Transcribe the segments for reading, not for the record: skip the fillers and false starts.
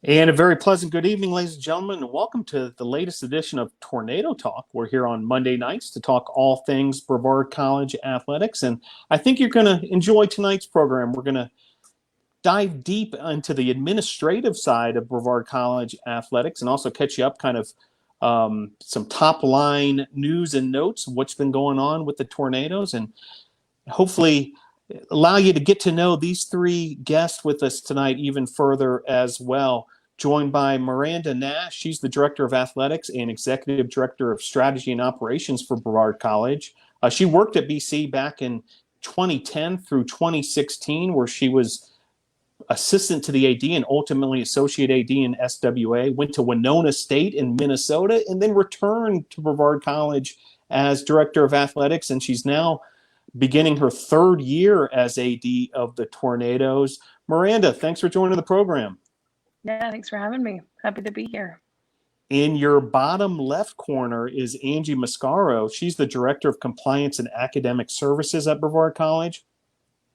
And a very pleasant good evening, ladies and gentlemen, and welcome to the latest edition of Tornado Talk. We're here on Monday nights to talk all things Brevard College athletics, and I think you're going to enjoy tonight's program. We're going to dive deep into the administrative side of Brevard College athletics and also catch you up some top line news and notes, what's been going on with the Tornadoes, and hopefully allow you to get to know these three guests with us tonight even further as well. Joined by Miranda Nash. She's the Director of Athletics and Executive Director of Strategy and Operations for Brevard College. She worked at BC back in 2010 through 2016, where she was assistant to the AD and ultimately associate AD in SWA, went to Winona State in Minnesota, and then returned to Brevard College as Director of Athletics, and she's now beginning her third year as AD of the Tornadoes. Miranda, thanks for joining the program. Yeah, thanks for having me. Happy to be here. In your bottom left corner is Angie Mascaro. She's the Director of Compliance and Academic Services at Brevard College.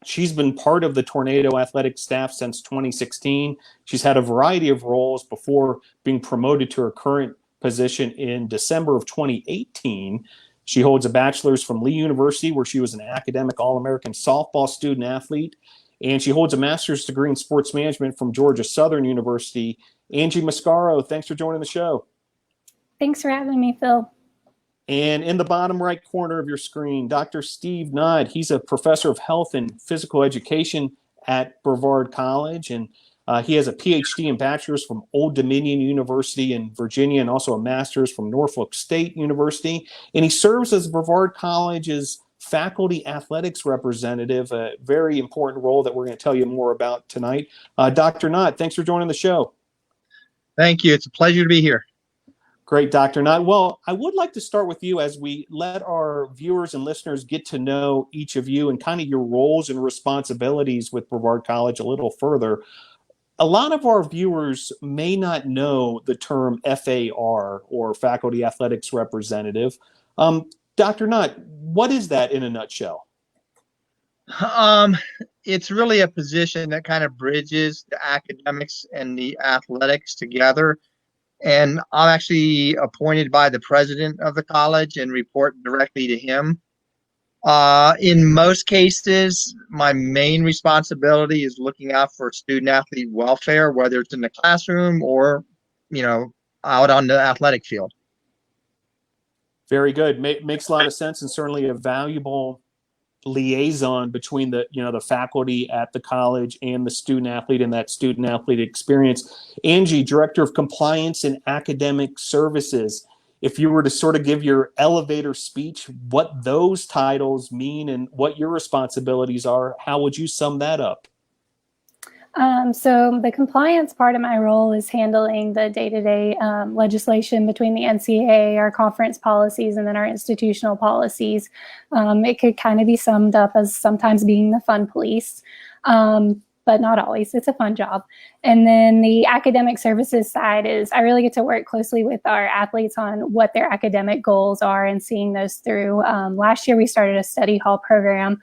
She's been part of the Tornado athletic staff since 2016. She's had a variety of roles before being promoted to her current position in December of 2018. She holds a bachelor's from Lee University, where she was an academic All-American softball student athlete. And she holds a master's degree in sports management from Georgia Southern University. Angie Mascaro, thanks for joining the show. Thanks for having me, Phil. And in the bottom right corner of your screen, Dr. Steve Knott. He's a professor of health and physical education at Brevard College. And he has a PhD and bachelor's from Old Dominion University in Virginia and also a master's from Norfolk State University. And he serves as Brevard College's faculty athletics representative, a very important role that we're going to tell you more about tonight. Dr. Knott, thanks for joining the show. Thank you. It's a pleasure to be here. Great, Dr. Knott. Well, I would like to start with you as we let our viewers and listeners get to know each of you and kind of your roles and responsibilities with Brevard College a little further. A lot of our viewers may not know the term FAR, or Faculty Athletics Representative. Dr. Knott, what is that in a nutshell? It's really a position that kind of bridges the academics and the athletics together. And I'm actually appointed by the president of the college and report directly to him. In most cases, my main responsibility is looking out for student athlete welfare, whether it's in the classroom or, out on the athletic field. Very good. Makes a lot of sense, and certainly a valuable liaison between the faculty at the college and the student athlete and that student athlete experience. Angie, Director of Compliance and Academic Services. If you were to sort of give your elevator speech, what those titles mean and what your responsibilities are, how would you sum that up? So the compliance part of my role is handling the day-to-day legislation between the Ncaa, our conference policies, and then our institutional policies. It could kind of be summed up as sometimes being the fun police, but not always. It's a fun job. And then the academic services side is I really get to work closely with our athletes on what their academic goals are and seeing those through. Last year, we started a study hall program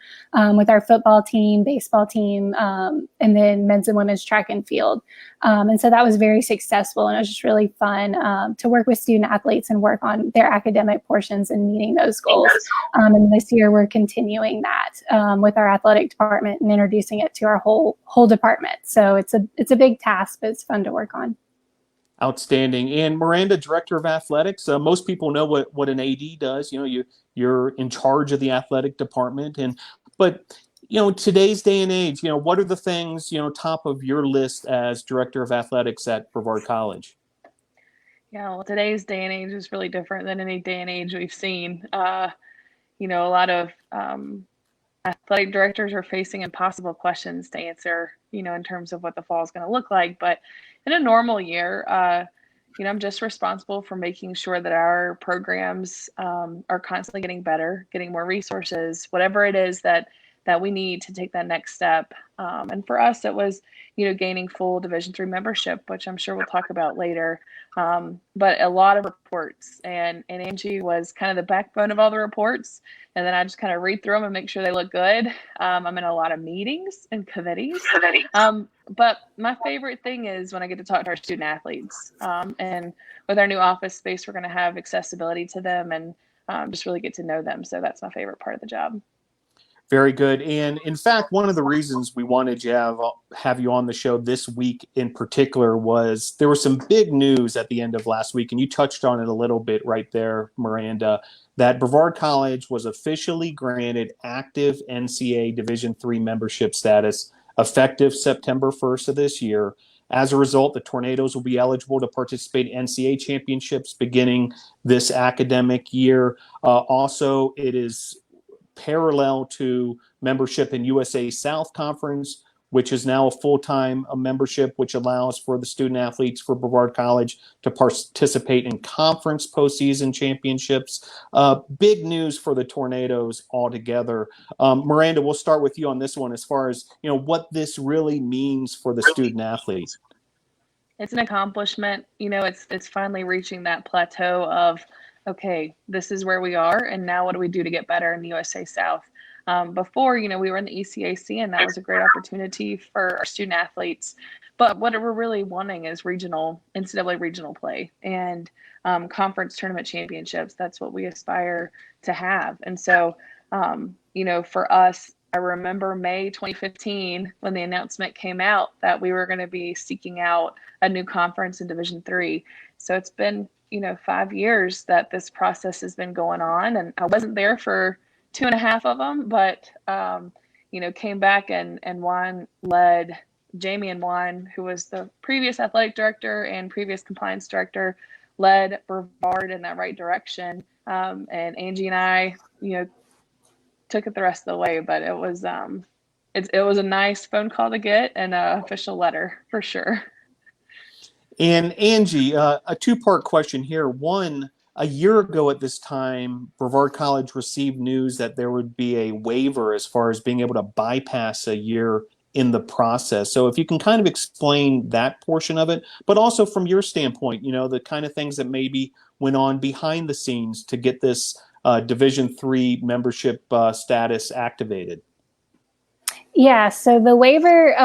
with our football team, baseball team, and then men's and women's track and field. And so that was very successful, and it was just really fun to work with student athletes and work on their academic portions and meeting those goals. And this year, we're continuing that with our athletic department and introducing it to our whole department. So it's a big task, but it's fun to work on. Outstanding. And Miranda, Director of Athletics. Most people know what an AD does. You're in charge of the athletic department, but today's day and age, what are the things top of your list as Director of Athletics at Brevard College? Yeah, well, today's day and age is really different than any day and age we've seen. A lot of athletic directors are facing impossible questions to answer, in terms of what the fall is going to look like. But in a normal year, I'm just responsible for making sure that our programs are constantly getting better, getting more resources, whatever it is that that we need to take that next step. And for us, it was, gaining full Division III membership, which I'm sure we'll talk about later. But a lot of reports, and Angie was kind of the backbone of all the reports. And then I just kind of read through them and make sure they look good. I'm in a lot of meetings and committees. But my favorite thing is when I get to talk to our student athletes. And with our new office space, we're going to have accessibility to them and just really get to know them. So that's my favorite part of the job. Very good. And in fact, one of the reasons we wanted to have you on the show this week in particular was there was some big news at the end of last week, and you touched on it a little bit right there, Miranda, that Brevard College was officially granted active NCAA Division III membership status effective September 1st of this year. As a result, the Tornadoes will be eligible to participate in NCAA championships beginning this academic year. Also, it is parallel to membership in USA South Conference, which is now a full-time membership, which allows for the student athletes for Brevard College to participate in conference postseason championships. Big news for the Tornadoes altogether. Miranda, we'll start with you on this one as far as what this really means for the student athletes. It's an accomplishment. It's finally reaching that plateau of, okay, this is where we are, and now what do we do to get better in the USA South? Before, we were in the ECAC, and that was a great opportunity for our student athletes. But what we're really wanting is NCAA regional play and conference tournament championships. That's what we aspire to have. And so, for us, I remember May 2015 when the announcement came out that we were going to be seeking out a new conference in Division III. So it's been 5 years that this process has been going on, and I wasn't there for 2.5 of them, but, came back and Juan led, Jamie and Juan, who was the previous athletic director and previous compliance director, led Brevard in that right direction. And Angie and I, took it the rest of the way, but it was a nice phone call to get and an official letter for sure. And Angie, a two-part question here. One, a year ago at this time, Brevard College received news that there would be a waiver as far as being able to bypass a year in the process. So if you can kind of explain that portion of it, but also from your standpoint, the kind of things that maybe went on behind the scenes to get this Division III membership status activated. Yeah, so the waiver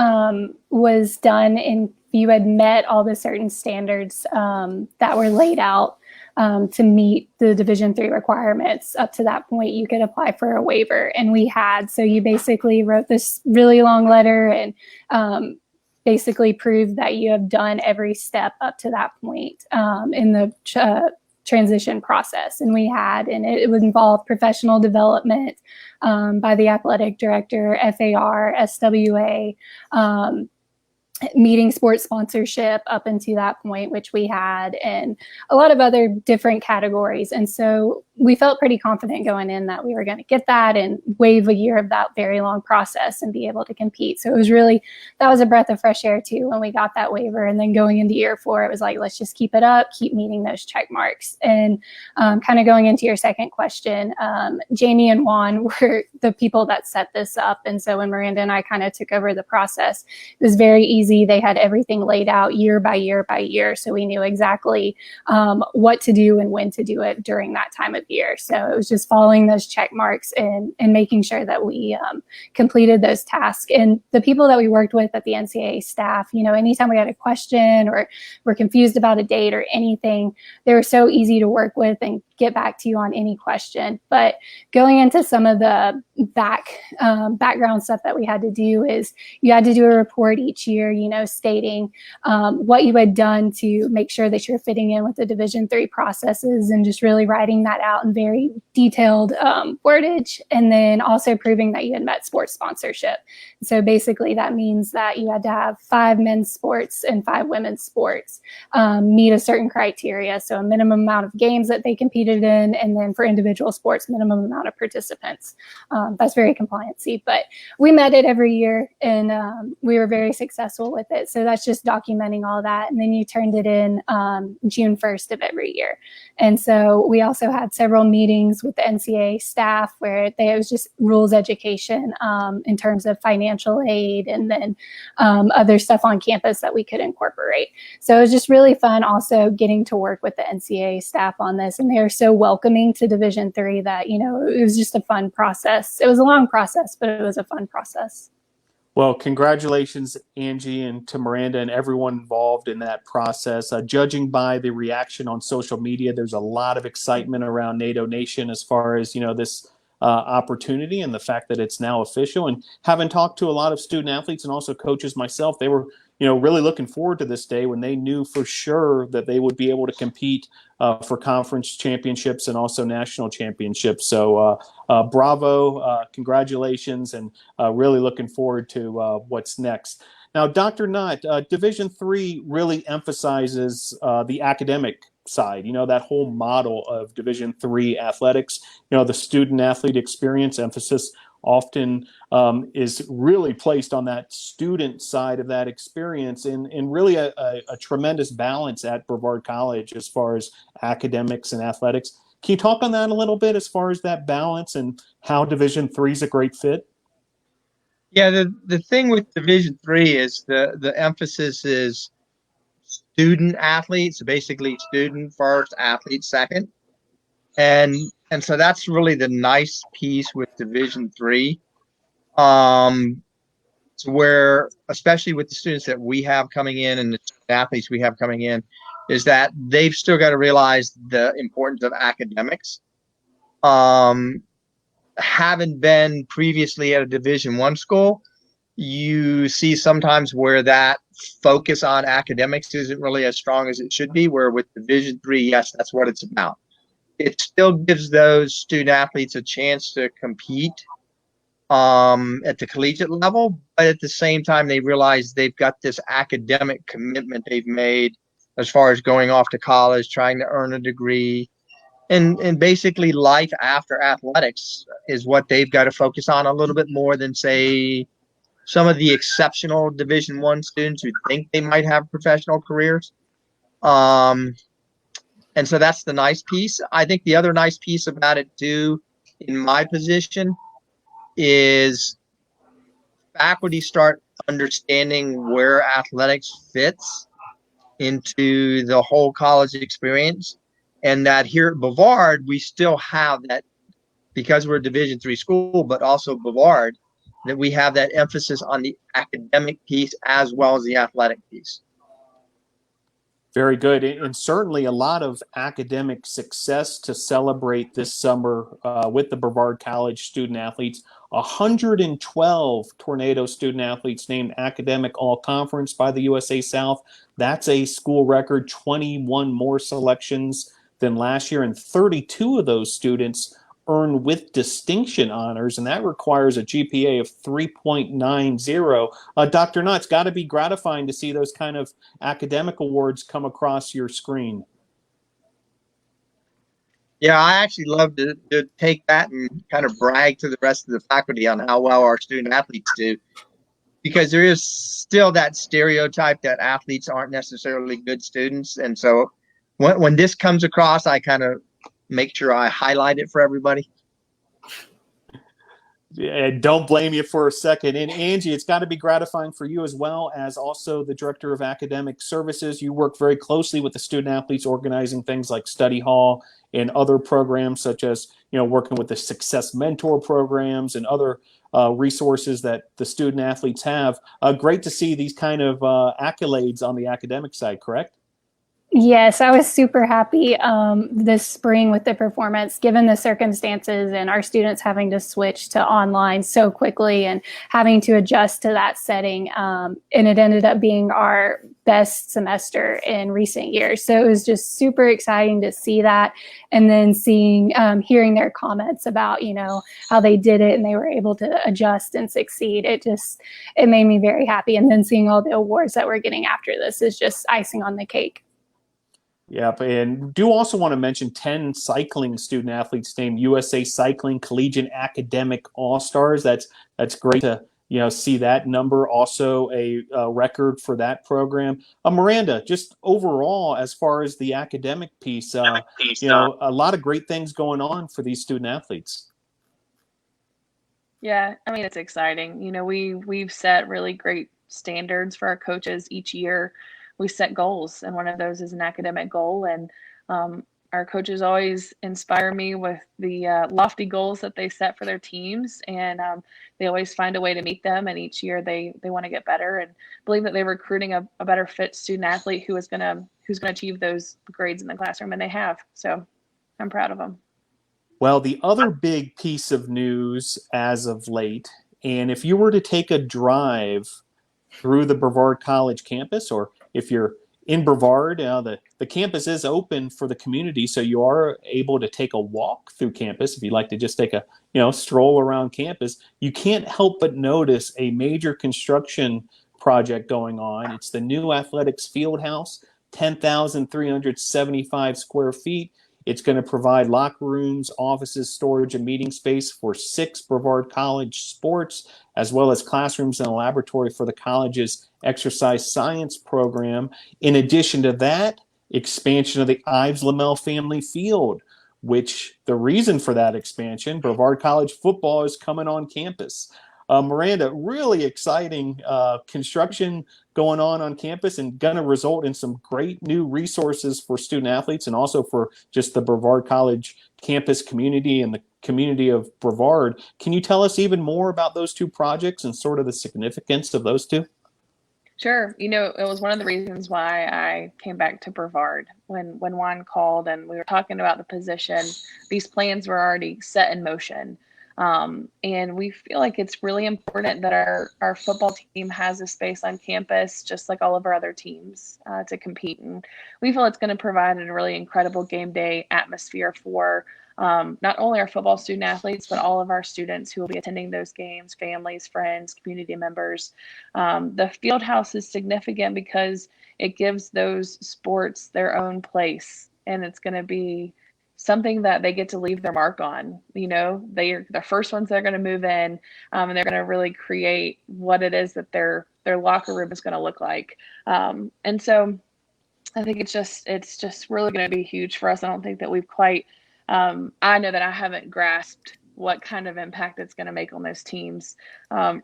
was done in you had met all the certain standards that were laid out to meet the Division III requirements. Up to that point, you could apply for a waiver, and we had. So you basically wrote this really long letter and basically proved that you have done every step up to that point in the transition process. And we had, and it would involve professional development by the athletic director, FAR, SWA, meeting sports sponsorship up until that point, which we had, and a lot of other different categories. And so we felt pretty confident going in that we were going to get that and waive a year of that very long process and be able to compete. So it was really, that was a breath of fresh air too when we got that waiver. And then going into year 4, it was like, let's just keep it up, keep meeting those check marks. And kind of going into your second question, Jamie and Juan were the people that set this up. And so when Miranda and I kind of took over the process, it was very easy. They had everything laid out year by year by year. So we knew exactly what to do and when to do it during that time of year. So it was just following those check marks and making sure that we completed those tasks. And the people that we worked with at the NCAA staff, anytime we had a question or were confused about a date or anything, they were so easy to work with and get back to you on any question. But going into some of the background stuff that we had to do is you had to do a report each year, stating what you had done to make sure that you're fitting in with the Division III processes and just really writing that out in very detailed wordage, and then also proving that you had met sports sponsorship. So basically that means that you had to have 5 men's sports and 5 women's sports meet a certain criteria. So a minimum amount of games that they competed in, and then for individual sports, minimum amount of participants. That's very compliancy, but we met it every year, and we were very successful with it. So that's just documenting all that. And then you turned it in June 1st of every year. And so we also had several several meetings with the NCAA staff where it was just rules education in terms of financial aid and then other stuff on campus that we could incorporate. So it was just really fun also getting to work with the NCAA staff on this. And they're so welcoming to Division III that, you know, it was just a fun process. It was a long process, but it was a fun process. Well, congratulations, Angie, and to Miranda and everyone involved in that process. Judging by the reaction on social media, there's a lot of excitement around NATO Nation as far as, you know, this opportunity and the fact that it's now official. And having talked to a lot of student athletes and also coaches myself, they were, you know, really looking forward to this day when they knew for sure that they would be able to compete for conference championships and also national championships. So bravo, congratulations, and really looking forward to what's next. Now, Dr. Knott, Division III really emphasizes the academic side, you know, that whole model of Division III athletics, you know, the student athlete experience emphasis often is really placed on that student side of that experience, and really a tremendous balance at Brevard College as far as academics and athletics. Can you talk on that a little bit as far as that balance and how Division III is a great fit? Yeah, the thing with Division III is the emphasis is student athletes, basically student first, athlete second. And so that's really the nice piece with Division III. To where, especially with the students that we have coming in and the athletes we have coming in, is that they've still got to realize the importance of academics. Having been previously at a Division I school, you see sometimes where that focus on academics isn't really as strong as it should be, where with Division III, yes, that's what it's about. It still gives those student athletes a chance to compete at the collegiate level, but at the same time, they realize they've got this academic commitment they've made as far as going off to college, trying to earn a degree, and basically life after athletics is what they've got to focus on a little bit more than, say, some of the exceptional Division I students who think they might have professional careers. And so that's the nice piece. I think the other nice piece about it too, in my position, is faculty start understanding where athletics fits into the whole college experience. And that here at Brevard, we still have that, because we're a Division III school, but also Brevard, that we have that emphasis on the academic piece as well as the athletic piece. Very good. And certainly a lot of academic success to celebrate this summer with the Brevard College student athletes. 112 Tornado student athletes named Academic All-Conference by the USA South. That's a school record, 21 more selections than last year, and 32 of those students earn with distinction honors, and that requires a GPA of 3.90. Dr. Knott, it's got to be gratifying to see those kind of academic awards come across your screen. Yeah, I actually love to take that and kind of brag to the rest of the faculty on how well our student athletes do, because there is still that stereotype that athletes aren't necessarily good students. And so when this comes across, I kind of make sure I highlight it for everybody. Yeah, don't blame you for a second. And Angie, it's got to be gratifying for you as well, as also the Director of Academic Services. You work very closely with the student athletes, organizing things like study hall and other programs, such as, you know, working with the Success Mentor programs and other resources that the student athletes have. Great to see these kind of accolades on the academic side, correct? Yes, I was super happy this spring with the performance, given the circumstances and our students having to switch to online so quickly and having to adjust to that setting. And it ended up being our best semester in recent years. So it was just super exciting to see that. And then hearing their comments about, you know, how they did it and they were able to adjust and succeed. It made me very happy. And then seeing all the awards that we're getting after this is just icing on the cake. Yep, and do also want to mention 10 cycling student athletes named USA Cycling Collegiate Academic All-Stars. That's great to see that number, also a record for that program. Miranda, just overall, as far as the academic piece, a lot of great things going on for these student athletes. Yeah, I mean, it's exciting. We've set really great standards for our coaches each year. We set goals, and one of those is an academic goal. And our coaches always inspire me with the lofty goals that they set for their teams, and they always find a way to meet them. And each year they want to get better and believe that they're recruiting a better fit student athlete who's gonna achieve those grades in the classroom, and they have. So I'm proud of them. Well, the other big piece of news as of late, and if you were to take a drive through the Brevard College campus, or if you're in Brevard, the campus is open for the community, so you are able to take a walk through campus if you'd like to just take a stroll around campus. You can't help but notice a major construction project going on. It's the new athletics Fieldhouse, 10,375 square feet. It's going to provide locker rooms, offices, storage, and meeting space for 6 Brevard College sports, as well as classrooms and a laboratory for the college's exercise science program. In addition to that, expansion of the Ives Lamel family field, which the reason for that expansion, Brevard College football is coming on campus. Miranda, really exciting construction going on campus, and going to result in some great new resources for student athletes and also for just the Brevard College campus community and the community of Brevard. Can you tell us even more about those two projects and sort of the significance of those two? Sure. It was one of the reasons why I came back to Brevard when Juan called and we were talking about the position. These plans were already set in motion. And we feel like it's really important that our football team has a space on campus, just like all of our other teams, to compete. And we feel it's going to provide a really incredible game day atmosphere for not only our football student athletes, but all of our students who will be attending those games, families, friends, community members. The Fieldhouse is significant because it gives those sports their own place, and it's going to be something that they get to leave their mark on. They're the first ones that are going to move in, and they're going to really create what it is that their locker room is going to look like. And so I think it's just really going to be huge for us. I don't think that we've quite, I know that I haven't grasped what kind of impact it's going to make on those teams.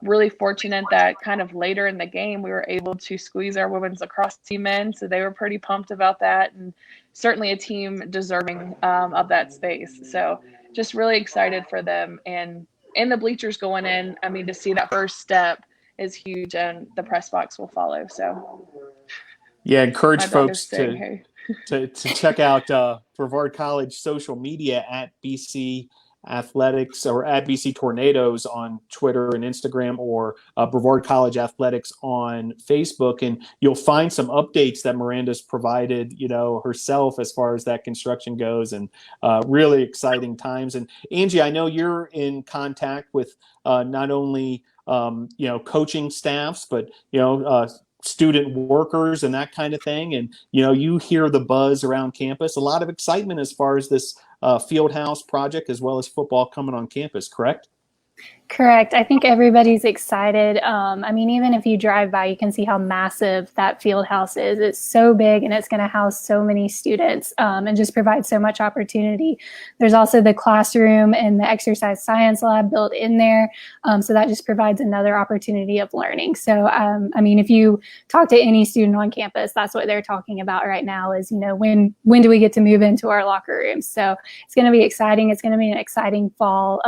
Really fortunate that kind of later in the game, we were able to squeeze our women's lacrosse team in. So they were pretty pumped about that, and certainly a team deserving of that space. So just really excited for them. And in the bleachers going in, I mean, to see that first step is huge, and the press box will follow. So yeah, encourage folks to check out Brevard College social media at BC Athletics or at BC Tornadoes on Twitter and Instagram, or Brevard College Athletics on Facebook, and you'll find some updates that Miranda's provided, herself as far as that construction goes, and really exciting times. And Angie, I know you're in contact with not only coaching staffs, but student workers and that kind of thing. And, you hear the buzz around campus, a lot of excitement as far as this Fieldhouse project, as well as football coming on campus, correct? Correct. I think everybody's excited. Even if you drive by, you can see how massive that Fieldhouse is. It's so big, and it's going to house so many students and just provide so much opportunity. There's also the classroom and the exercise science lab built in there. So that just provides another opportunity of learning. So, if you talk to any student on campus, that's what they're talking about right now is, when do we get to move into our locker rooms? So it's going to be exciting. It's going to be an exciting fall,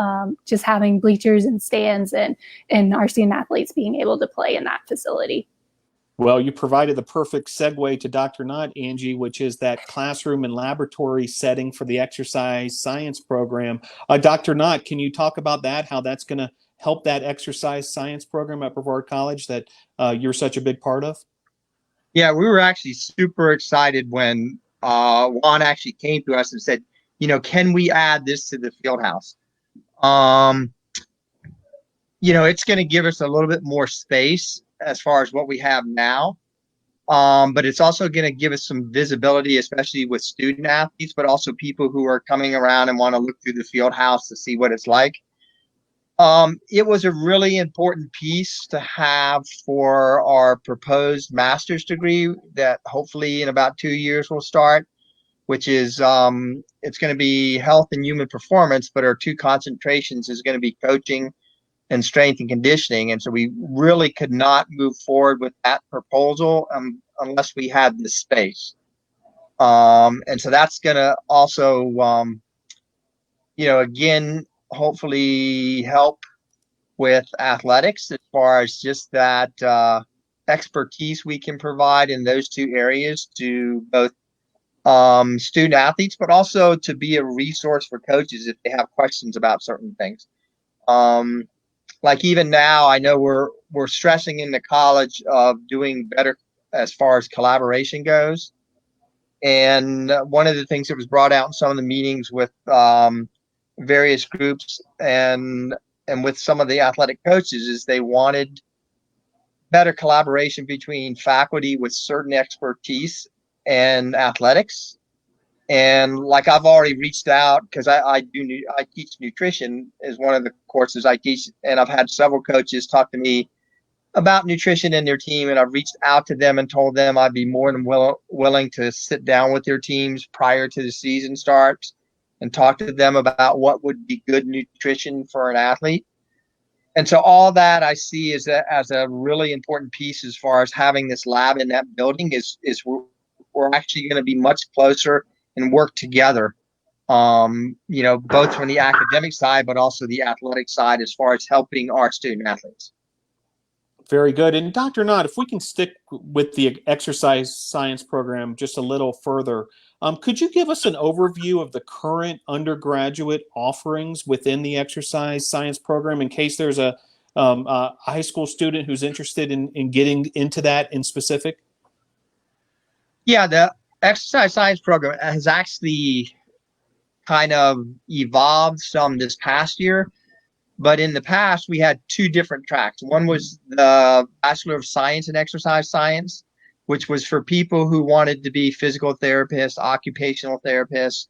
just having bleachers and stands and our student athletes being able to play in that facility. Well, you provided the perfect segue to Dr. Knott, Angie, which is that classroom and laboratory setting for the exercise science program. Dr. Knott, can you talk about that, how that's going to help that exercise science program at Brevard College that you're such a big part of? Yeah, we were actually super excited when Juan actually came to us and said, can we add this to the Fieldhouse? It's going to give us a little bit more space as far as what we have now. But it's also going to give us some visibility, especially with student athletes, but also people who are coming around and want to look through the Fieldhouse to see what it's like. It was a really important piece to have for our proposed master's degree that hopefully in about 2 years will start, which is it's going to be health and human performance, but our two concentrations is going to be coaching and strength and conditioning. And so we really could not move forward with that proposal unless we had the space. And so that's going to also, again, hopefully help with athletics as far as just that expertise we can provide in those two areas to both student athletes, but also to be a resource for coaches if they have questions about certain things. Like even now, I know we're stressing in the college of doing better as far as collaboration goes. And one of the things that was brought out in some of the meetings with various groups and with some of the athletic coaches is they wanted better collaboration between faculty with certain expertise and athletics. And like I've already reached out because I teach nutrition as one of the courses I teach, and I've had several coaches talk to me about nutrition in their team, and I've reached out to them and told them I'd be more than willing to sit down with their teams prior to the season starts and talk to them about what would be good nutrition for an athlete. And so all that I see is as a really important piece as far as having this lab in that building is we're actually going to be much closer and work together, both from the academic side, but also the athletic side as far as helping our student athletes. Very good. And Dr. Knott, if we can stick with the exercise science program just a little further, could you give us an overview of the current undergraduate offerings within the exercise science program in case there's a high school student who's interested in getting into that in specific? Yeah, the exercise science program has actually kind of evolved some this past year. But in the past, we had two different tracks. One was the Bachelor of Science in Exercise Science, which was for people who wanted to be physical therapists, occupational therapists,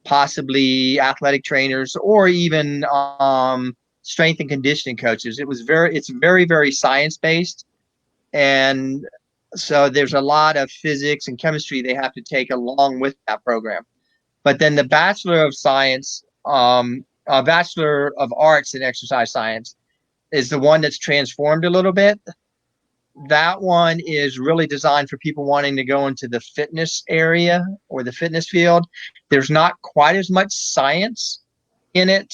possibly athletic trainers, or even strength and conditioning coaches. It's very, very science-based. And so there's a lot of physics and chemistry they have to take along with that program. But then the Bachelor of Science, Bachelor of Arts in Exercise Science is the one that's transformed a little bit. That one is really designed for people wanting to go into the fitness area or the fitness field. There's not quite as much science in it.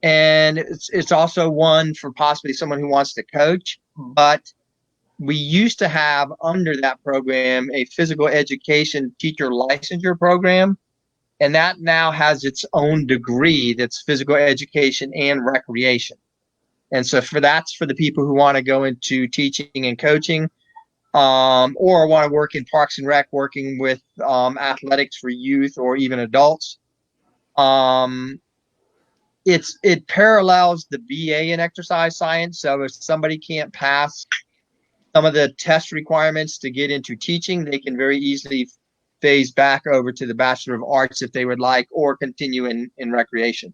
And it's also one for possibly someone who wants to coach. But we used to have under that program a physical education teacher licensure program. And that now has its own degree that's physical education and recreation. And so that's for the people who want to go into teaching and coaching, or want to work in Parks and Rec, working with athletics for youth or even adults. It parallels the BA in exercise science. So if somebody can't pass some of the test requirements to get into teaching, they can very easily phase back over to the Bachelor of Arts if they would like, or continue in recreation.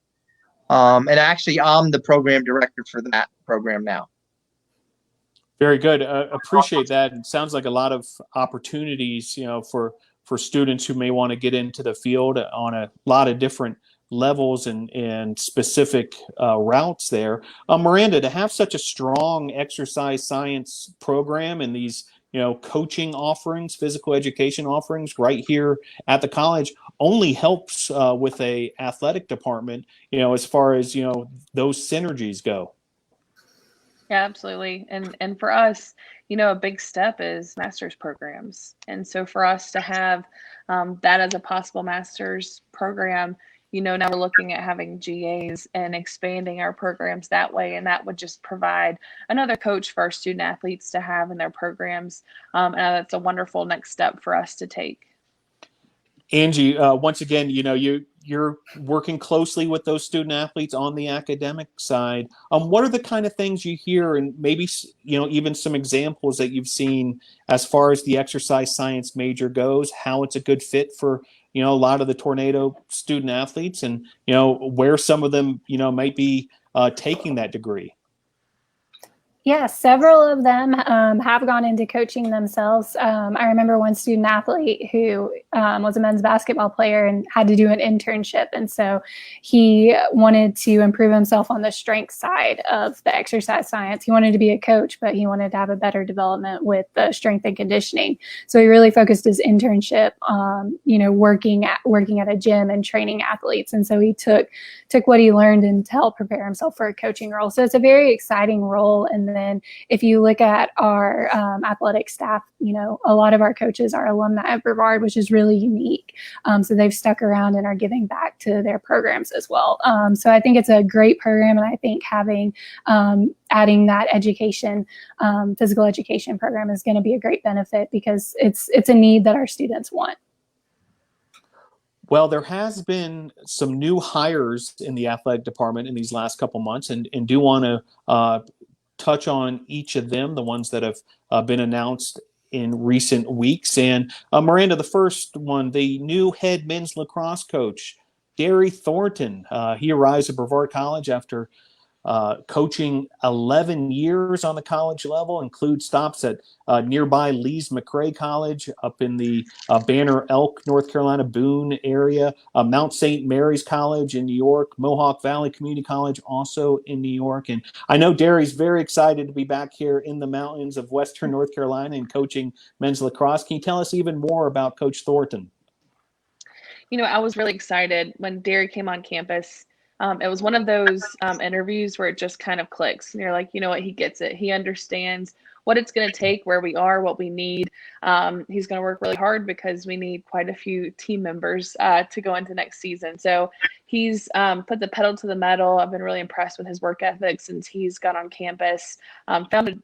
And actually, I'm the program director for that program now. Very good. Appreciate that. It sounds like a lot of opportunities, for students who may want to get into the field on a lot of different levels and specific routes there. Miranda, to have such a strong exercise science program and these coaching offerings, physical education offerings right here at the college only helps with a athletic department, as far as, those synergies go. Yeah, absolutely. And for us, a big step is master's programs. And so for us to have that as a possible master's program, now we're looking at having GAs and expanding our programs that way. And that would just provide another coach for our student athletes to have in their programs. And that's a wonderful next step for us to take. Angie, once again, you're working closely with those student athletes on the academic side. What are the kind of things you hear, and maybe even some examples that you've seen as far as the exercise science major goes, how it's a good fit for a lot of the Tornado student athletes, and where some of them might be taking that degree? Yeah, several of them have gone into coaching themselves. I remember one student athlete who was a men's basketball player and had to do an internship. And so he wanted to improve himself on the strength side of the exercise science. He wanted to be a coach, but he wanted to have a better development with the strength and conditioning. So he really focused his internship, working at a gym and training athletes. And so he took what he learned and to help prepare himself for a coaching role. So it's a very exciting role. And then if you look at our athletic staff, a lot of our coaches are alumni of Brevard, which is really unique. So they've stuck around and are giving back to their programs as well. So I think it's a great program. And I think adding that education, physical education program is going to be a great benefit because it's a need that our students want. Well, there has been some new hires in the athletic department in these last couple months, and do want to touch on each of them, the ones that have been announced in recent weeks. And Miranda, the first one, the new head men's lacrosse coach, Derry Thornton. He arrives at Brevard College after coaching 11 years on the college level, includes stops at nearby Louise McRae College up in the Banner Elk, North Carolina, Boone area, Mount St. Mary's College in New York, Mohawk Valley Community College also in New York. And I know Derry's very excited to be back here in the mountains of Western North Carolina and coaching men's lacrosse. Can you tell us even more about Coach Thornton? I was really excited when Derry came on campus. It was one of those interviews where it just kind of clicks. And you're like, you know what, he gets it. He understands what it's going to take, where we are, what we need. He's going to work really hard because we need quite a few team members to go into next season. So he's put the pedal to the metal. I've been really impressed with his work ethic since he's got on campus. Found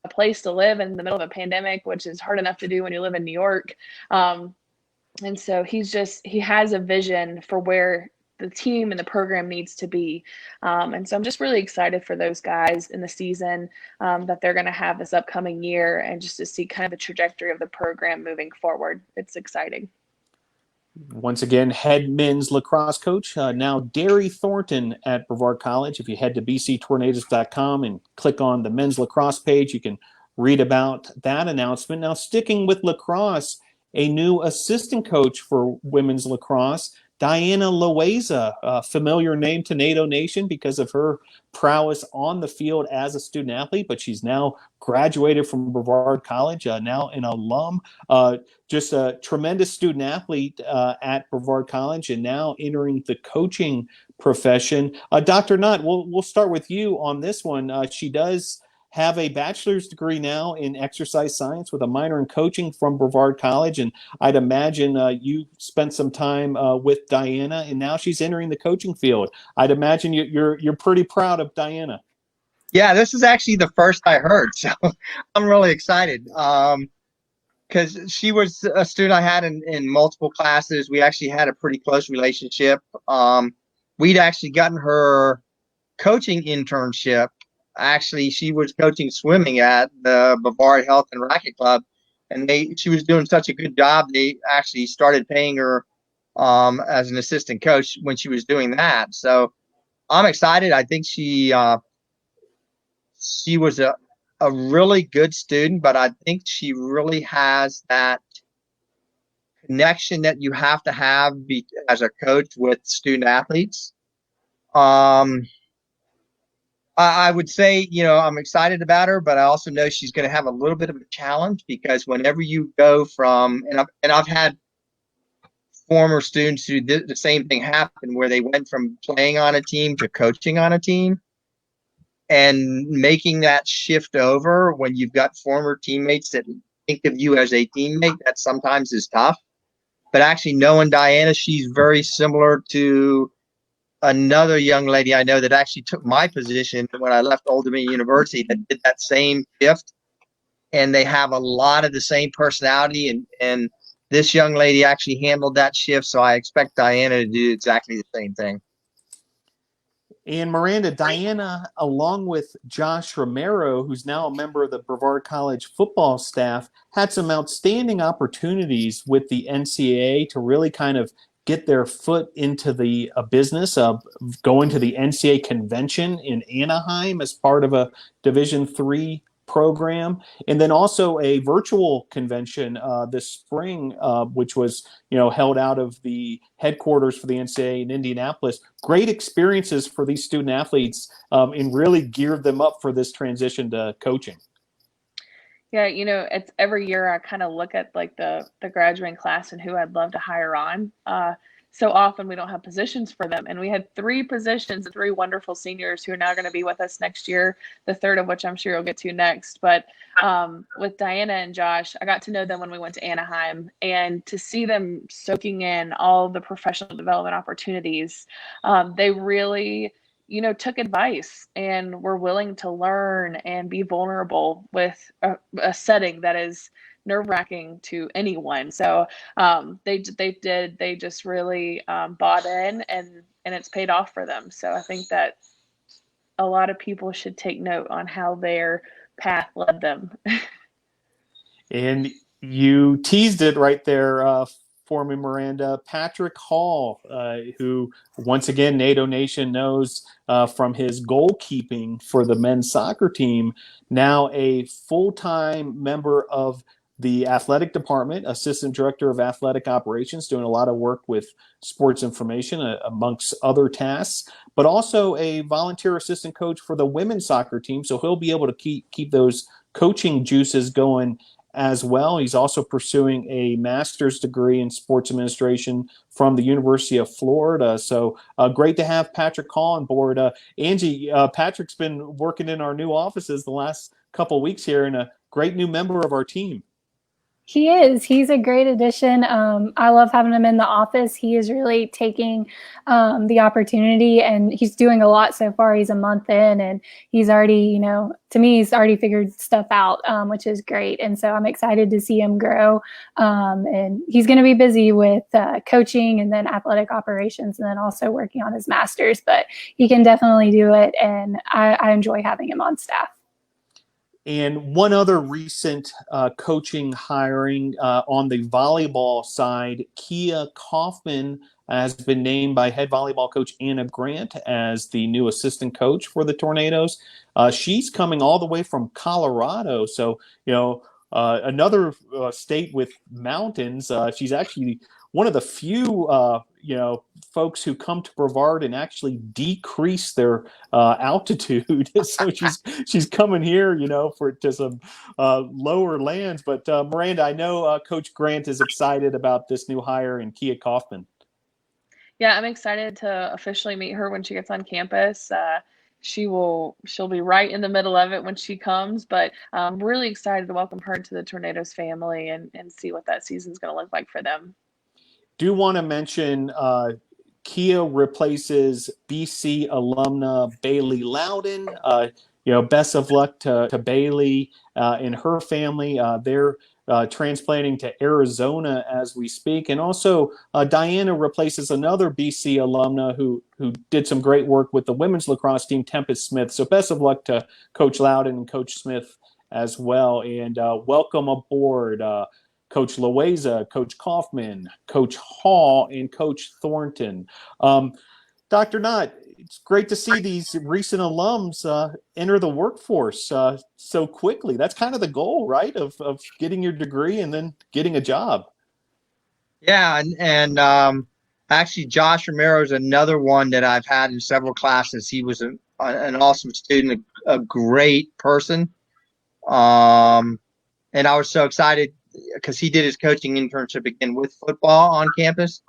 a place to live in the middle of a pandemic, which is hard enough to do when you live in New York. And so he has a vision for where the team and the program needs to be. And so I'm just really excited for those guys in the season that they're going to have this upcoming year, and just to see kind of the trajectory of the program moving forward. It's exciting. Once again, head men's lacrosse coach, now Derry Thornton at Brevard College. If you head to bctornadoes.com and click on the men's lacrosse page, you can read about that announcement. Now, sticking with lacrosse, a new assistant coach for women's lacrosse, Diana Loaiza, a familiar name to NATO Nation because of her prowess on the field as a student athlete, but she's now graduated from Brevard College, now an alum, just a tremendous student athlete at Brevard College, and now entering the coaching profession. Dr. Knott, we'll start with you on this one. She does have a bachelor's degree now in exercise science with a minor in coaching from Brevard College. And I'd imagine you spent some time with Diana, and now she's entering the coaching field. I'd imagine you're pretty proud of Diana. Yeah, this is actually the first I heard, so I'm really excited. Because she was a student I had in multiple classes. We actually had a pretty close relationship. We'd actually gotten her coaching internship. Actually, she was coaching swimming at the Brevard Health and Racket Club, and she was doing such a good job. They actually started paying her as an assistant coach when she was doing that. So I'm excited. I think she was a really good student, but I think she really has that connection that you have to have as a coach with student athletes. I would say, I'm excited about her, but I also know she's going to have a little bit of a challenge, because whenever you go from, and I've had former students who did the same thing happen, where they went from playing on a team to coaching on a team, and making that shift over when you've got former teammates that think of you as a teammate, that sometimes is tough. But actually knowing Diana, she's very similar to another young lady I know that actually took my position when I left Old Dominion University, that did that same shift, and they have a lot of the same personality, and this young lady actually handled that shift, so I expect Diana to do exactly the same thing. And Miranda, Diana, along with Josh Romero, who's now a member of the Brevard College football staff, had some outstanding opportunities with the NCAA to really kind of get their foot into the business of going to the NCAA convention in Anaheim as part of a Division III program, and then also a virtual convention this spring, which was held out of the headquarters for the NCAA in Indianapolis. Great experiences for these student athletes, and really geared them up for this transition to coaching. Yeah, it's every year I kind of look at like the graduating class and who I'd love to hire on. So often we don't have positions for them. And we had 3 positions and 3 wonderful seniors who are now going to be with us next year, the third of which I'm sure you'll get to next. But with Diana and Josh, I got to know them when we went to Anaheim, and to see them soaking in all the professional development opportunities, they really took advice and were willing to learn and be vulnerable with a setting that is nerve-wracking to anyone. So they just really bought in, and it's paid off for them. So I think that a lot of people should take note on how their path led them. And you teased it right there for me, Miranda. Patrick Hall, who once again NATO Nation knows from his goalkeeping for the men's soccer team, now a full-time member of the athletic department, assistant director of athletic operations, doing a lot of work with sports information amongst other tasks, but also a volunteer assistant coach for the women's soccer team. So he'll be able to keep those coaching juices going as well. He's also pursuing a master's degree in sports administration from the University of Florida. So great to have Patrick Hall on board. Angie, Patrick's been working in our new offices the last couple of weeks here, and a great new member of our team. He is. He's a great addition. I love having him in the office. He is really taking the opportunity, and he's doing a lot so far. He's a month in, and he's already, to me, he's already figured stuff out, which is great. And so I'm excited to see him grow. And he's going to be busy with coaching and then athletic operations, and then also working on his master's. But he can definitely do it, and I enjoy having him on staff. And one other recent coaching hiring on the volleyball side, Ncaa Kaufman has been named by head volleyball coach Anna Grant as the new assistant coach for the Tornadoes. She's coming all the way from Colorado. So, another state with mountains. She's actually one of the few, folks who come to Brevard and actually decrease their altitude. So she's coming here, to some lower lands. But Miranda, I know Coach Grant is excited about this new hire in Ncaa Kaufman. Yeah, I'm excited to officially meet her when she gets on campus. She'll be right in the middle of it when she comes, but I'm really excited to welcome her to the Tornadoes family and see what that season's going to look like for them. Do want to mention Ncaa replaces BC alumna Bailey Loudon. Best of luck to Bailey and her family. They're transplanting to Arizona as we speak. And also Diana replaces another BC alumna who did some great work with the women's lacrosse team, Tempest Smith. So best of luck to Coach Loudon and Coach Smith as well. And welcome aboard Coach Louise, Coach Kaufman, Coach Hall, and Coach Thornton. Dr. Knott, it's great to see these recent alums enter the workforce so quickly. That's kind of the goal, right, of getting your degree and then getting a job. Yeah, and actually Josh Romero is another one that I've had in several classes. He was an awesome student, a great person. And I was so excited because he did his coaching internship again with football on campus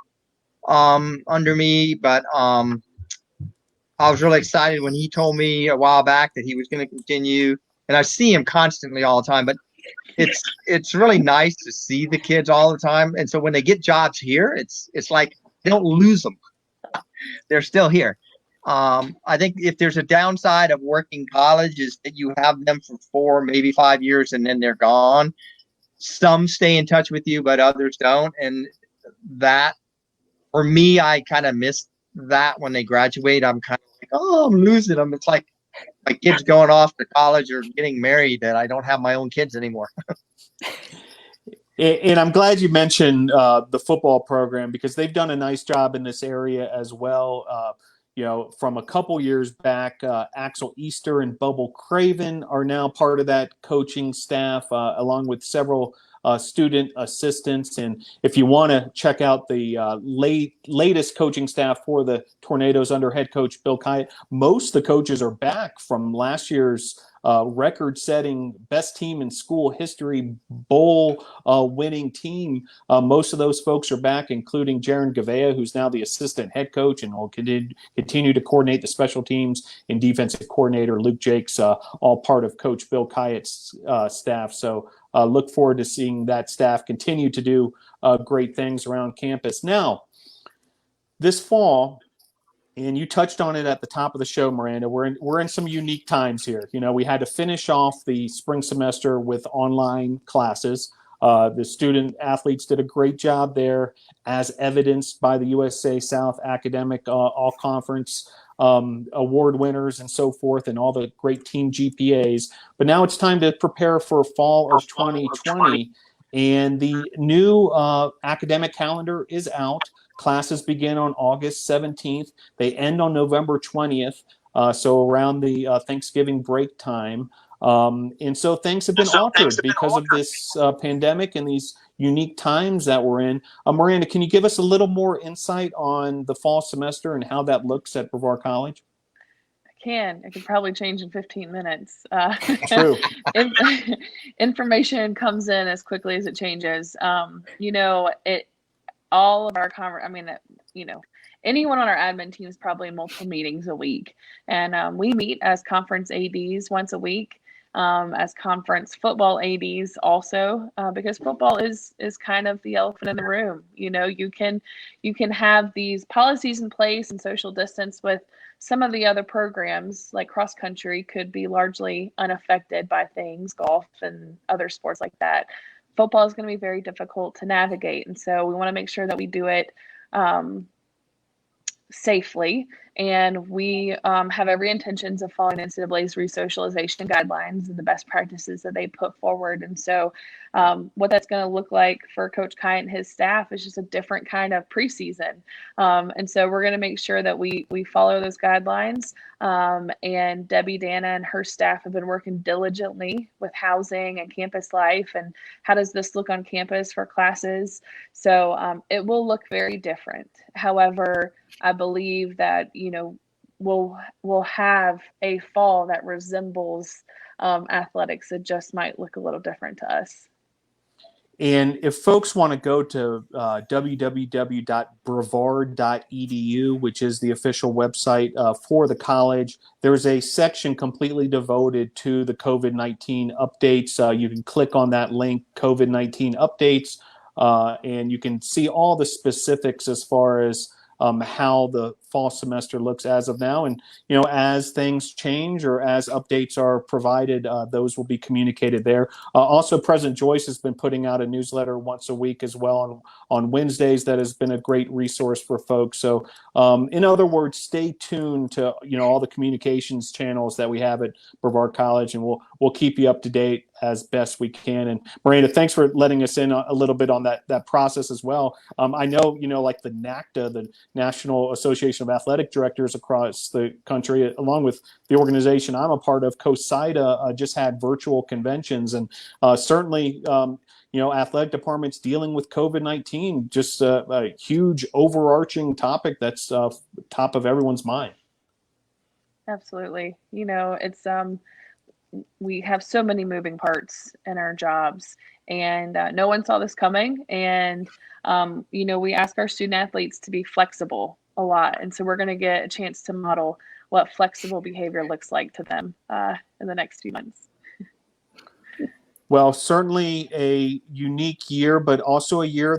under me. But I was really excited when he told me a while back that he was going to continue. And I see him constantly all the time. But it's really nice to see the kids all the time. And so when they get jobs here, it's like they don't lose them. They're still here. I think if there's a downside of working college is that you have them for 4, maybe 5 years, and then they're gone. Some stay in touch with you, but others don't. And that, for me, I kind of miss that when they graduate. I'm kind of like, oh, I'm losing them. It's like my kids going off to college or getting married that I don't have my own kids anymore. And I'm glad you mentioned the football program, because they've done a nice job in this area as well. From a couple years back, Axel Easter and Bubble Craven are now part of that coaching staff, along with several student assistants. And if you want to check out the latest coaching staff for the Tornadoes under head coach Bill Kyatt, most of the coaches are back from last year's record-setting best team in school history bowl winning team. Most of those folks are back, including Jaron Gavea, who's now the assistant head coach and will continue to coordinate the special teams, and defensive coordinator Luke Jakes, all part of Coach Bill Kyatt's staff. So look forward to seeing that staff continue to do great things around campus. Now, this fall, and you touched on it at the top of the show, Miranda, we're in some unique times here. We had to finish off the spring semester with online classes. The student athletes did a great job there, as evidenced by the USA South Academic All-Conference award winners and so forth, and all the great team GPAs. But now it's time to prepare for fall of 2020, and the new academic calendar is out. Classes begin on August 17th. They end on November 20th, so around the Thanksgiving break time. And so things have been altered because of this pandemic and these unique times that we're in. Miranda, can you give us a little more insight on the fall semester and how that looks at Brevard College? It could probably change in 15 minutes. True. Information comes in as quickly as it changes. All of our anyone on our admin team is probably in multiple meetings a week. And we meet as conference ADs once a week, as conference football ADs also, because football is kind of the elephant in the room. You can have these policies in place and social distance with some of the other programs, like cross country could be largely unaffected by things, golf and other sports like that. Football is going to be very difficult to navigate. And so we want to make sure that we do it safely. And we have every intentions of following NCAA's resocialization guidelines and the best practices that they put forward. And so what that's going to look like for Coach Kyatt and his staff is just a different kind of preseason. And so we're going to make sure that we follow those guidelines. And Debbie Dana and her staff have been working diligently with housing and campus life and how does this look on campus for classes. So it will look very different. However, I believe that, we'll have a fall that resembles athletics. It just might look a little different to us. And if folks want to go to www.brevard.edu, which is the official website for the college, there's a section completely devoted to the COVID-19 updates. You can click on that link, COVID-19 updates, and you can see all the specifics as far as how the fall semester looks as of now. And, as things change or as updates are provided, those will be communicated there. Also, President Joyce has been putting out a newsletter once a week as well on Wednesdays. That has been a great resource for folks. So in other words, stay tuned to, all the communications channels that we have at Brevard College, and we'll keep you up to date as best we can. And Miranda, thanks for letting us in a little bit on that process as well. I know, like the NACDA, the National Association of Athletic Directors across the country, along with the organization I'm a part of, COSIDA, just had virtual conventions, and certainly, athletic departments dealing with COVID-19, just a huge overarching topic that's top of everyone's mind. Absolutely. It's we have so many moving parts in our jobs, and no one saw this coming. And, we ask our student athletes to be flexible a lot. And so we're going to get a chance to model what flexible behavior looks like to them in the next few months. Well, certainly a unique year, but also a year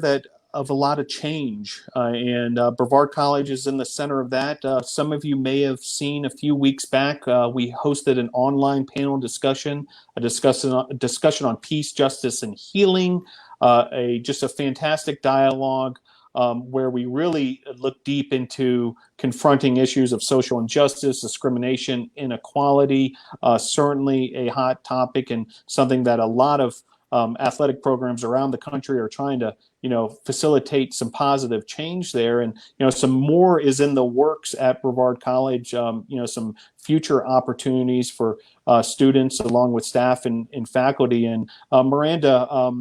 of a lot of change. And Brevard College is in the center of that. Some of you may have seen a few weeks back, we hosted an online panel discussion, a discussion on peace, justice, and healing, just a fantastic dialogue where we really look deep into confronting issues of social injustice, discrimination, inequality, certainly a hot topic and something that a lot of athletic programs around the country are trying to, facilitate some positive change there. And, some more is in the works at Brevard College, some future opportunities for students along with staff and faculty. And Miranda,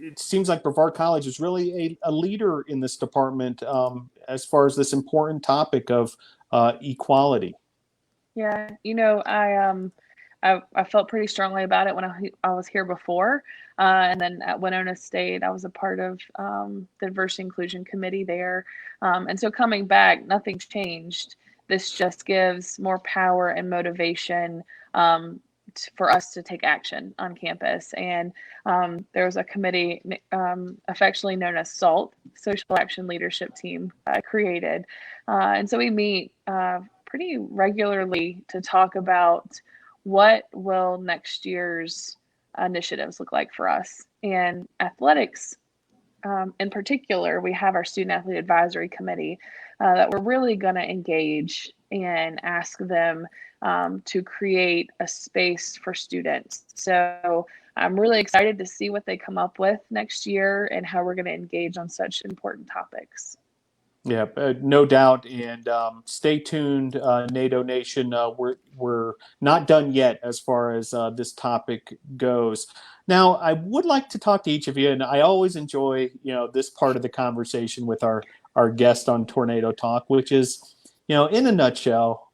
it seems like Brevard College is really a leader in this department as far as this important topic of equality. Yeah, I felt pretty strongly about it when I was here before, and then at Winona State, I was a part of the diversity inclusion committee there, and so coming back, nothing's changed. This just gives more power and motivation for us to take action on campus. And there was a committee affectionately known as SALT, Social Action Leadership Team, created, and so we meet pretty regularly to talk about what will next year's initiatives look like for us. And athletics, in particular, we have our Student Athlete Advisory Committee that we're really going to engage and ask them to create a space for students. So I'm really excited to see what they come up with next year and how we're going to engage on such important topics. Yeah, no doubt. And stay tuned, NATO Nation. We're not done yet as far as this topic goes. Now, I would like to talk to each of you, and I always enjoy, this part of the conversation with our guest on Tornado Talk, which is, in a nutshell,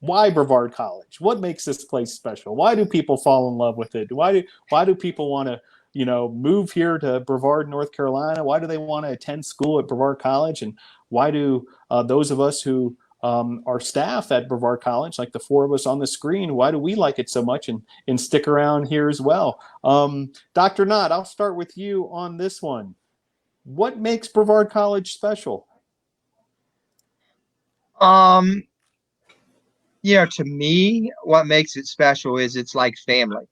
why Brevard College? What makes this place special? Why do people fall in love with it? Why do people want to move here to Brevard, North Carolina? Why do they want to attend school at Brevard College? And why do those of us who are staff at Brevard College, like the four of us on the screen, why do we like it so much and stick around here as well? Dr. Knott, I'll start with you on this one. What makes Brevard College special? To me, what makes it special is it's like family.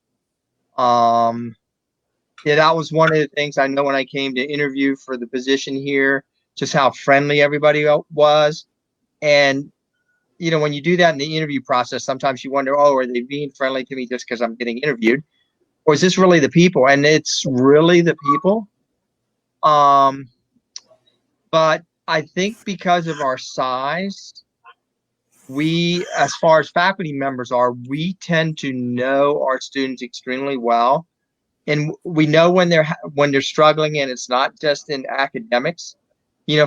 Yeah, that was one of the things I know when I came to interview for the position here, just how friendly everybody was. And, when you do that in the interview process, sometimes you wonder, are they being friendly to me just because I'm getting interviewed? Or is this really the people? And it's really the people. But I think because of our size, we, as far as faculty members are, we tend to know our students extremely well. And we know when they're struggling, and it's not just in academics.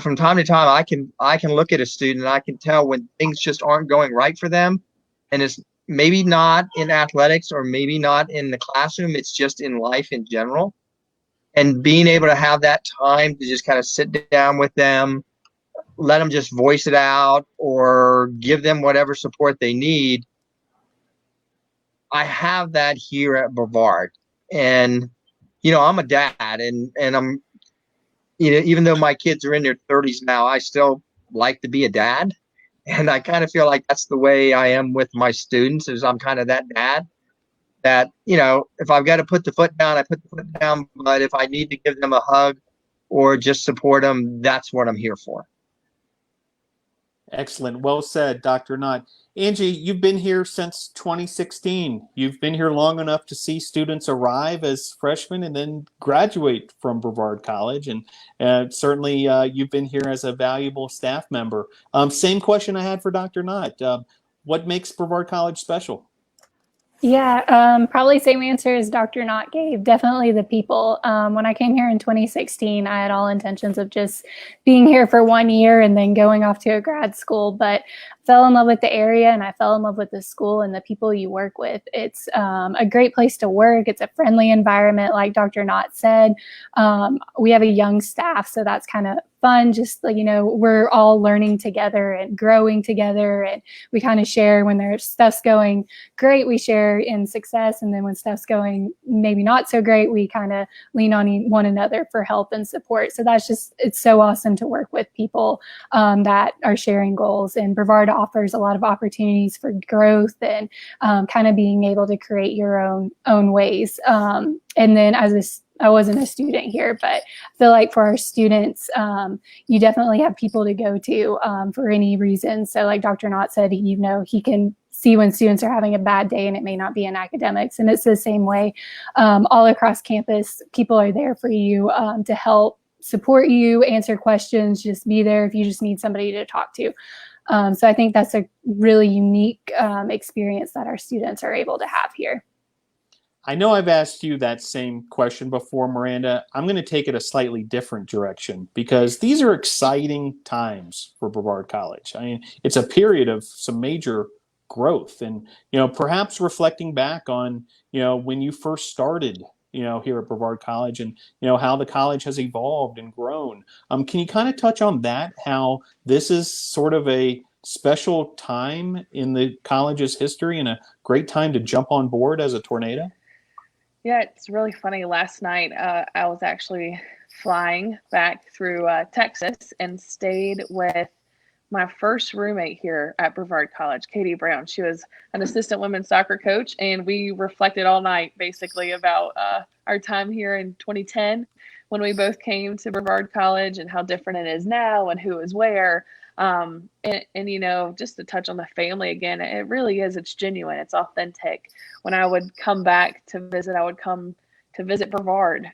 From time to time, I can look at a student and I can tell when things just aren't going right for them, and it's maybe not in athletics or maybe not in the classroom. It's just in life in general. And being able to have that time to just kind of sit down with them, let them just voice it out, or give them whatever support they need. I have that here at Brevard. And, I'm a dad, and I'm, even though my kids are in their 30s now, I still like to be a dad. And I kind of feel like that's the way I am with my students, is I'm kind of that dad that, if I've got to put the foot down, I put the foot down. But if I need to give them a hug or just support them, that's what I'm here for. Excellent. Well said, Dr. Knott. Angie, you've been here since 2016. You've been here long enough to see students arrive as freshmen and then graduate from Brevard College. And certainly you've been here as a valuable staff member. Same question I had for Dr. Knott. What makes Brevard College special? Yeah, probably same answer as Dr. Knott gave. Definitely the people. When I came here in 2016, I had all intentions of just being here for 1 year and then going off to a grad school, but fell in love with the area, and I fell in love with the school and the people you work with. It's a great place to work. It's a friendly environment, like Dr. Knott said. We have a young staff, so that's kind of fun. Just we're all learning together and growing together, and we kind of share when there's stuff's going great, we share in success, and then when stuff's going maybe not so great, we kind of lean on one another for help and support. So it's so awesome to work with people that are sharing goals, and Brevard offers a lot of opportunities for growth and kind of being able to create your own ways. And then I wasn't a student here, but I feel like for our students, you definitely have people to go to for any reason. So like Dr. Knott said, he can see when students are having a bad day, and it may not be in academics. And it's the same way all across campus. People are there for you to help support you, answer questions, just be there if you just need somebody to talk to. So I think that's a really unique experience that our students are able to have here. I know I've asked you that same question before, Miranda. I'm going to take it a slightly different direction because these are exciting times for Brevard College. I mean, it's a period of some major growth and, perhaps reflecting back on, when you first started, here at Brevard College and, how the college has evolved and grown. Can you kind of touch on that, how this is sort of a special time in the college's history and a great time to jump on board as a Tornado? Yeah, it's really funny. Last night, I was actually flying back through Texas and stayed with my first roommate here at Brevard College, Katie Brown. She was an assistant women's soccer coach, and we reflected all night basically about our time here in 2010 when we both came to Brevard College and how different it is now and who is where. And just to touch on the family again, it really is. It's genuine. It's authentic. When I would come back to visit, I would come to visit Brevard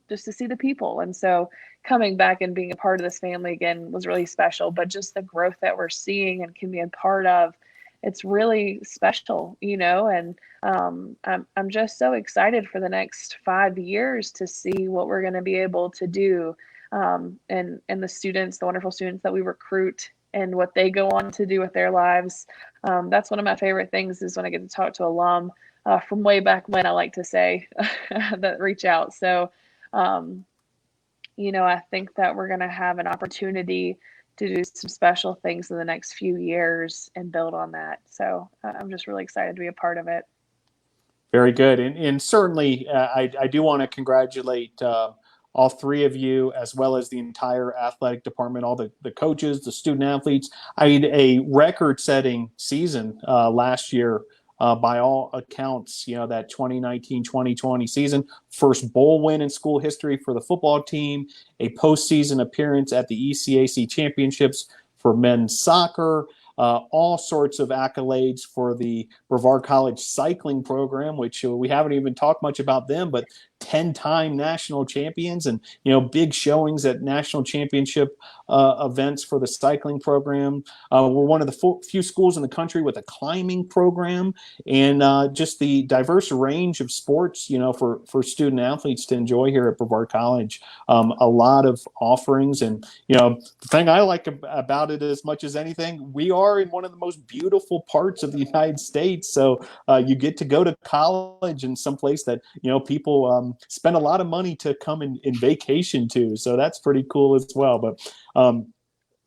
just to see the people. And so coming back and being a part of this family again was really special. But just the growth that we're seeing and can be a part of, it's really special, and I'm just so excited for the next 5 years to see what we're going to be able to do. And the students, the wonderful students that we recruit and what they go on to do with their lives. That's one of my favorite things is when I get to talk to alum from way back when, I like to say, that reach out. So, I think that we're going to have an opportunity to do some special things in the next few years and build on that. So I'm just really excited to be a part of it. Very good. And certainly I do want to congratulate all three of you, as well as the entire athletic department, all the coaches, the student athletes. I mean, a record-setting season last year by all accounts, that 2019-2020 season. First bowl win in school history for the football team, a postseason appearance at the ECAC championships for men's soccer, all sorts of accolades for the Brevard College cycling program, which we haven't even talked much about them, but 10-time national champions and, big showings at national championship events for the cycling program. We're one of the few schools in the country with a climbing program and just the diverse range of sports, for student athletes to enjoy here at Brevard College. A lot of offerings. And, the thing I like about it as much as anything, we are in one of the most beautiful parts of the United States. So you get to go to college in some place that, people spend a lot of money to come in vacation to. So that's pretty cool as well. But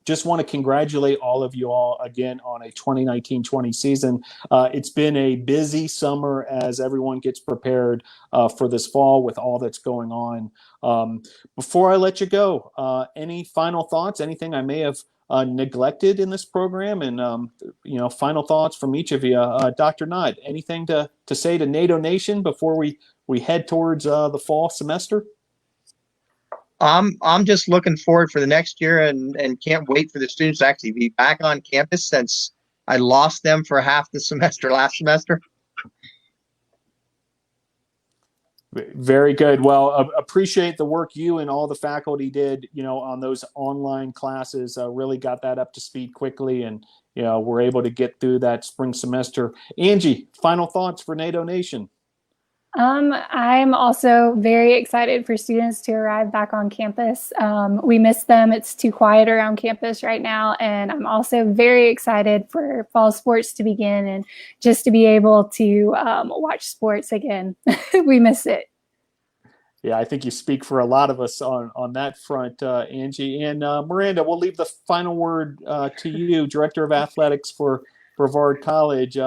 just want to congratulate all of you all again on a 2019-20 season. It's been a busy summer as everyone gets prepared for this fall with all that's going on. Before I let you go, any final thoughts, anything I may have neglected in this program? And, final thoughts from each of you. Dr. Knott, anything to say to NATO Nation before we head towards the fall semester? I'm just looking forward for the next year and can't wait for the students to actually be back on campus since I lost them for half the semester last semester. Very good. Well, appreciate the work you and all the faculty did, on those online classes. Really got that up to speed quickly, and we're able to get through that spring semester. Angie, final thoughts for NATO Nation. I'm also very excited for students to arrive back on campus. We miss them. It's too quiet around campus right now. And I'm also very excited for fall sports to begin and just to be able to watch sports again. We miss it. Yeah, I think you speak for a lot of us on that front, Angie. And Miranda, we'll leave the final word to you, Director of Athletics for Brevard College.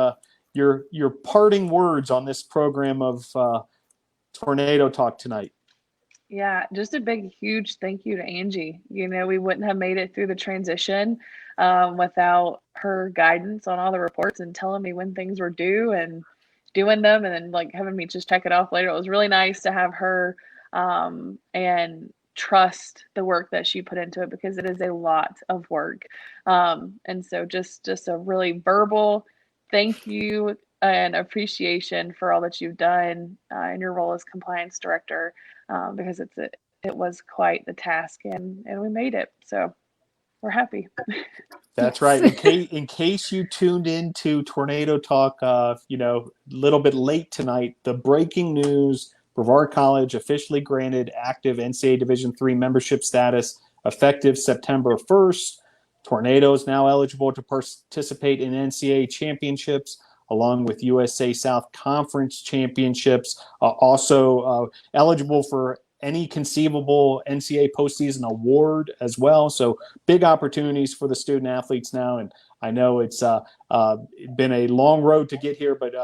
Your parting words on this program of Tornado Talk tonight. Yeah, just a big, huge thank you to Angie. We wouldn't have made it through the transition without her guidance on all the reports and telling me when things were due and doing them and then having me just check it off later. It was really nice to have her and trust the work that she put into it because it is a lot of work. And so just a really verbal thank you and appreciation for all that you've done in your role as compliance director, because it was quite the task, and we made it. So we're happy. That's Yes. right. In case you tuned into Tornado Talk, a little bit late tonight, the breaking news: Brevard College officially granted active NCAA Division III membership status effective September 1st. Tornado is now eligible to participate in NCAA championships, along with USA South Conference championships. Also eligible for any conceivable NCAA postseason award as well. So big opportunities for the student athletes now. And I know it's been a long road to get here, but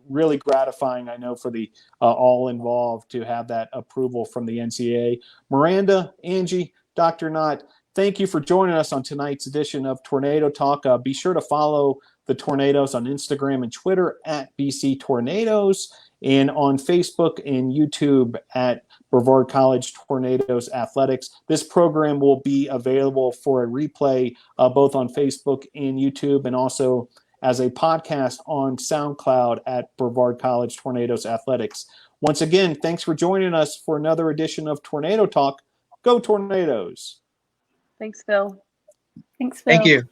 really gratifying, I know, for the all involved to have that approval from the NCAA. Miranda, Angie, Dr. Knott, thank you for joining us on tonight's edition of Tornado Talk. Be sure to follow the Tornadoes on Instagram and Twitter at BC Tornadoes, and on Facebook and YouTube at Brevard College Tornadoes Athletics. This program will be available for a replay both on Facebook and YouTube, and also as a podcast on SoundCloud at Brevard College Tornadoes Athletics. Once again, thanks for joining us for another edition of Tornado Talk. Go Tornadoes! Thanks, Phil. Thanks, Phil. Thank you.